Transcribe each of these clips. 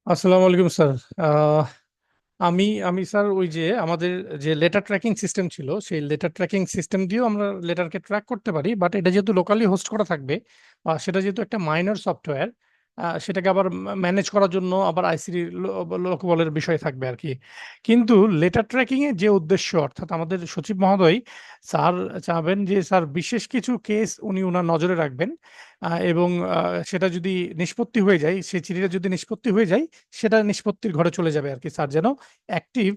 আসসালামু আলাইকুম স্যার। আহ, আমি আমি স্যার ওই যে আমাদের যে লেটার ট্র্যাকিং সিস্টেম ছিল সেই লেটার ট্র্যাকিং সিস্টেম দিয়েও আমরা লেটারকে ট্র্যাক করতে পারি, বাট এটা যেহেতু লোকালি হোস্ট করা থাকবে, সেটা যেহেতু একটা মাইনর সফটওয়্যার, সেটাকে আবার ম্যানেজ করার জন্য আবার আইসিডি লোকবলের বিষয় থাকবে আর কি। কিন্তু লেটার ট্র্যাকিং এর যে উদ্দেশ্য, অর্থাৎ আমাদের সচিব মহোদয় স্যার চাবেন যে স্যার বিশেষ কিছু কেস উনি ওনার নজরে রাখবেন, এবং সেটা যদি নিষ্পত্তি হয়ে যায়, সেই চিঠিটা যদি নিষ্পত্তি হয়ে যায়, সেটা নিষ্পত্তির ঘরে চলে যাবে আর কি। স্যার যেন অ্যাক্টিভ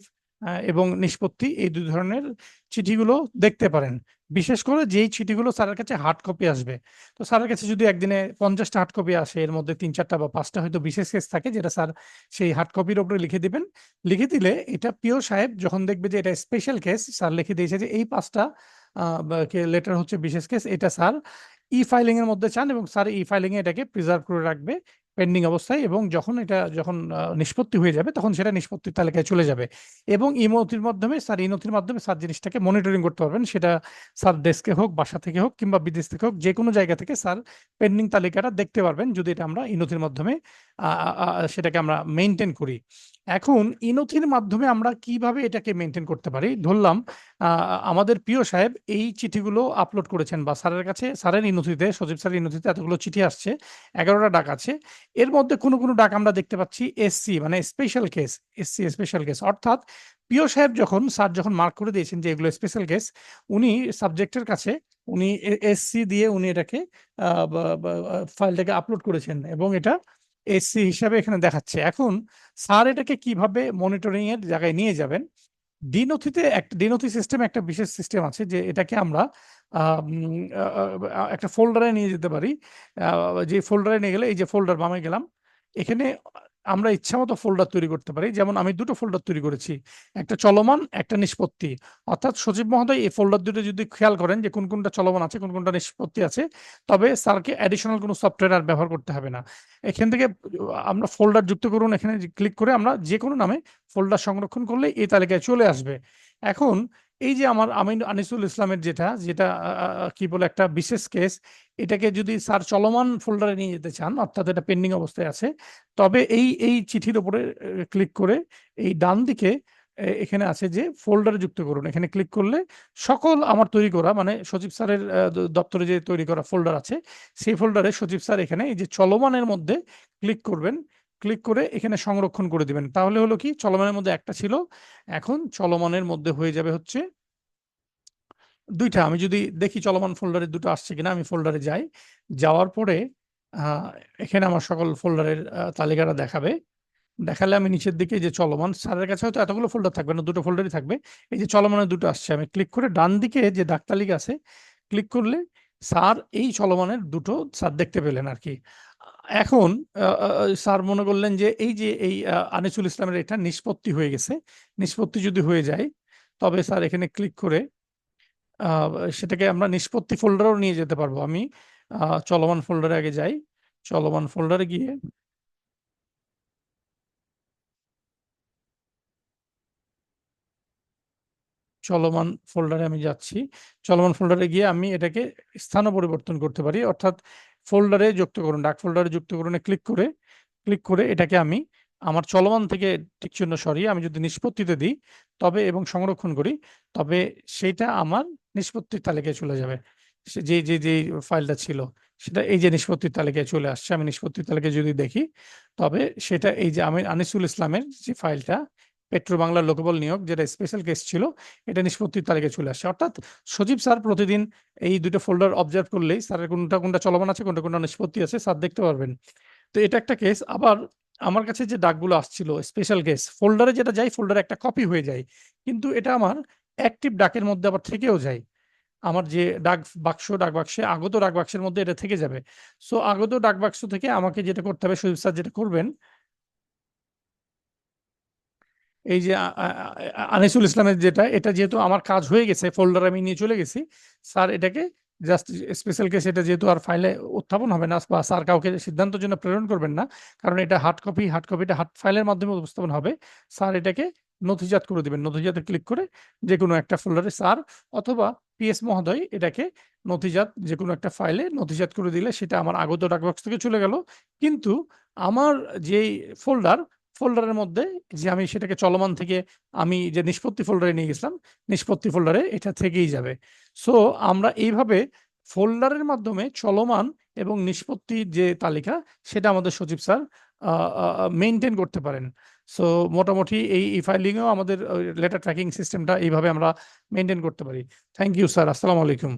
এবং নিষ্পত্তি এই দুই ধরনের চিঠিগুলো দেখতে পারেন। বিশেষ করে যেই চিঠিগুলো স্যারের কাছে হার্ড কপি আসবে, তো স্যারের কাছে যদি একদিনে 50টা হার্ড কপি আসে, এর মধ্যে 3-4টা বা 5টা হয়তো বিশেষ কেস থাকে, যেটা স্যার সেই হার্ড কপির উপরে লিখে দিবেন। লিখে দিলে এটা পিও সাহেব যখন দেখবে যে এটা স্পেশাল কেস, স্যার লিখে দিয়েছে যে এই 5টা লেটার হচ্ছে বিশেষ কেস, এটা স্যার ই ফাইলিং এর মধ্যে চান, এবং স্যার ই ফাইলিং এ এটাকে প্রিজার্ভ করে রাখবে পেন্ডিং অবস্থায়, এবং যখন নিষ্পত্তি হয়ে যাবে তখন সেটা নিষ্পত্তির তালিকায় চলে যাবে। এবং ই নথির মাধ্যমে স্যার জিনিসটাকে মনিটরিং করতে পারবেন, সেটা স্যার ডেস্কে হোক, বাসা থেকে হোক, কিংবা বিদেশ থেকে হোক, যে কোনো জায়গা থেকে স্যার পেন্ডিং তালিকাটা দেখতে পারবেন, যদি এটা আমরা ই নথির মাধ্যমে সেটাকে আমরা মেনটেন করি। এখন ই নথির মাধ্যমে আমরা কিভাবে এটাকে মেনটেন করতে পারি? ধরলাম আমাদের প্রিয় সাহেব এই চিঠিগুলো আপলোড করেছেন, বা স্যারের কাছে স্যারের ই নথিতে, সচিব স্যারের ই নথিতে এতগুলো চিঠি আসছে, 11টা ডাক আছে। এর মধ্যে কোনো কোনো ডাক আমরা দেখতে পাচ্ছি এসসি, মানে special case. SC special case অর্থাৎ পিও সাহেব যখন স্যার যখন মার্ক করে দিয়েছেন যে এগুলো স্পেশাল কেস, উনি সাবজেক্টের কাছে উনি এসসি দিয়ে উনি এটাকে ফাইলটাকে আপলোড করেছেন, এবং এটা এসসি হিসাবে এখানে দেখাচ্ছে। এখন স্যার এটাকে কিভাবে মনিটরিং এর জায়গায় নিয়ে যাবেন? ডি নথি সিস্টেমে একটা বিশেষ সিস্টেম আছে, যে এটাকে আমরা একটা ফোল্ডারে নিয়ে যেতে পারি। যে ফোল্ডারে নিয়ে গেলে, এই যে ফোল্ডার বামে গেলাম, এখানে আমরা ইচ্ছা মতো ফোল্ডার তৈরি করতে পারি। যেমন আমি দুটো ফোল্ডার তৈরি করেছি, একটা চলমান, একটা নিষ্পত্তি। অর্থাৎ সচিব মহোদয় এই ফোল্ডার দুটো যদি খেয়াল করেন যে কোন কোনটা চলমান আছে, কোন কোনটা নিষ্পত্তি আছে, তবে স্যারকে অ্যাডিশনাল কোনো সফটওয়্যার আর ব্যবহার করতে হবে না। এখান থেকে আমরা ফোল্ডার যুক্ত করুন, এখানে ক্লিক করে আমরা যে কোনো নামে ফোল্ডার সংরক্ষণ করলে এই তালিকায় চলে আসবে। এখন এই যে আমার আমিন আনিসুল ইসলামের যেটা যেটা কি বলে একটা বিশেষ কেস, এটাকে যদি স্যার চলমান ফোল্ডারে নিয়ে যেতে চান, অর্থাৎ এটা পেন্ডিং অবস্থায় আছে, তবে এই এই চিঠির উপরে ক্লিক করে এই ডান দিকে এখানে আছে যে ফোল্ডারে যুক্ত করুন, এখানে ক্লিক করলে সকল আমার তৈরি করা, মানে সচিব স্যারের দপ্তরে যে তৈরি করা ফোল্ডার আছে, সেই ফোল্ডারে সচিব স্যার এখানে এই যে চলমানের মধ্যে ক্লিক করবেন। ক্লিক করে এখানে সংরক্ষণ করে দিবেন, তাহলে হলো কি, চলমানের মধ্যে একটা ছিল, এখন চলমানের মধ্যে হয়ে যাবে হচ্ছে দুইটা। আমি যদি দেখি চলমান ফোল্ডারে দুটো আসছে কিনা, আমি ফোল্ডারে যাই, যাওয়ার পরে আহ, এখানে আমার সকল ফোল্ডারের তালিকাটা দেখাবে। দেখালে আমি নিচের দিকে যে চলমান, স্যারের কাছে হয়তো এতগুলো ফোল্ডার থাকবে না, দুটো ফোল্ডারই থাকবে। এই যে চলমানের দুটো আসছে, আমি ক্লিক করে ডান দিকে যে ডাক তালিকা আছে, ক্লিক করলে স্যার এই চলমানের দুটো স্যার দেখতে পেলেন আর কি। এখন স্যার মনে করলেন যে এই যে এই আনিসুল ইসলামের এটা নিষ্পত্তি হয়ে গেছে। নিষ্পত্তি যদি হয়ে যায়, তবে স্যার এখানে ক্লিক করে আহ, সেটাকে আমরা নিষ্পত্তি ফোল্ডারও নিয়ে যেতে পারবো। আমি চলমান ফোল্ডারে আগে যাই, চলমান ফোল্ডারে গিয়ে চলমান ফোল্ডারে আমি যাচ্ছি। চলমান ফোল্ডারে গিয়ে আমি এটাকে স্থানও পরিবর্তন করতে পারি, অর্থাৎ ফোল্ডারে যুক্ত করুন, ডাক ফোল্ডারে যুক্ত করুন ক্লিক করে এটাকে আমি আমার চলমান থেকে টিক চিহ্ন সরিয়ে আমি যদি নিষ্পত্তিতে দিই, তবে এবং সংরক্ষণ করি, তবে সেইটা আমার নিষ্পত্তির তালিকায় চলে যাবে। যে যে যে ফাইলটা ছিল, সেটা এই যে নিষ্পত্তির তালিকায় চলে আসছে। আমি নিষ্পত্তির তালিকায় যদি দেখি, তবে সেটা এই যে আমি আনিসুল ইসলামের যে ফাইলটা, পেট্রো বাংলার লোকবল নিয়োগ, যেটা স্পেশাল কেস ছিল, এটা নিষ্পত্তির তালিকায় চলে আসছে। অর্থাৎ সজীব স্যার প্রতিদিন এই দুটো ফোল্ডার অবজার্ভ করলেই স্যারের কোনটা কোনটা চলমান আছে, কোনটা কোনটা নিষ্পত্তি আছে, স্যার দেখতে পারবেন। তো এটা একটা কেস। আবার আমার কাছে যে ডাকগুলো আসছিল স্পেশাল কেস, ফোল্ডারে যেটা যায়, ফোল্ডারে একটা কপি হয়ে যায়, কিন্তু এটা আমার অ্যাক্টিভ ডাকের মধ্যে আবার থেকেও যায়। আমার যে ডাক বাক্সে আগত ডাক বাক্সের মধ্যে এটা থেকে যাবে। সো আগত ডাক বাক্স থেকে আমাকে যেটা করতে হবে, সজীব স্যার যেটা করবেন, এই যে আনিসুল ইসলামের যেটা, এটা যেহেতু আমার কাজ হয়ে গেছে, ফোল্ডার আমি নিয়ে চলে গেছি, স্যার এটাকে জাস্ট স্পেশাল কেস, এটা যেহেতু আর ফাইলে উত্থাপন হবে না, বা স্যার কাউকে সিদ্ধান্তের জন্য প্রেরণ করবেন না, কারণ এটা হার্ড কপিটা হার্ড ফাইলের মাধ্যমে উপস্থাপন হবে। স্যার এটাকে নথিজাত করে দিবেন, নথিজাতে ক্লিক করে যে কোনো একটা ফোল্ডারে স্যার অথবা পিএস মহোদয় এটাকে নথিজাত যে কোনো একটা ফাইলে নথিজাত করে দিলে সেটা আমার আগত ডাকবাক্স থেকে চলে গেল। কিন্তু আমার যেই ফোল্ডার, ফোল্ডারের মধ্যে, যে আমি সেটাকে চলমান থেকে আমি যে নিষ্পত্তি ফোল্ডারে নিয়ে গেছিলাম, নিষ্পত্তি ফোল্ডারে এটা থেকেই যাবে। সো আমরা এইভাবে ফোল্ডারের মাধ্যমে চলমান এবং নিষ্পত্তির যে তালিকা, সেটা আমাদের সচিব স্যার মেনটেন করতে পারেন। সো মোটামুটি এই ফাইলিংয়েও আমাদের লেটার ট্র্যাকিং সিস্টেমটা এইভাবে আমরা মেনটেন করতে পারি। থ্যাংক ইউ স্যার, আসসালামু আলাইকুম।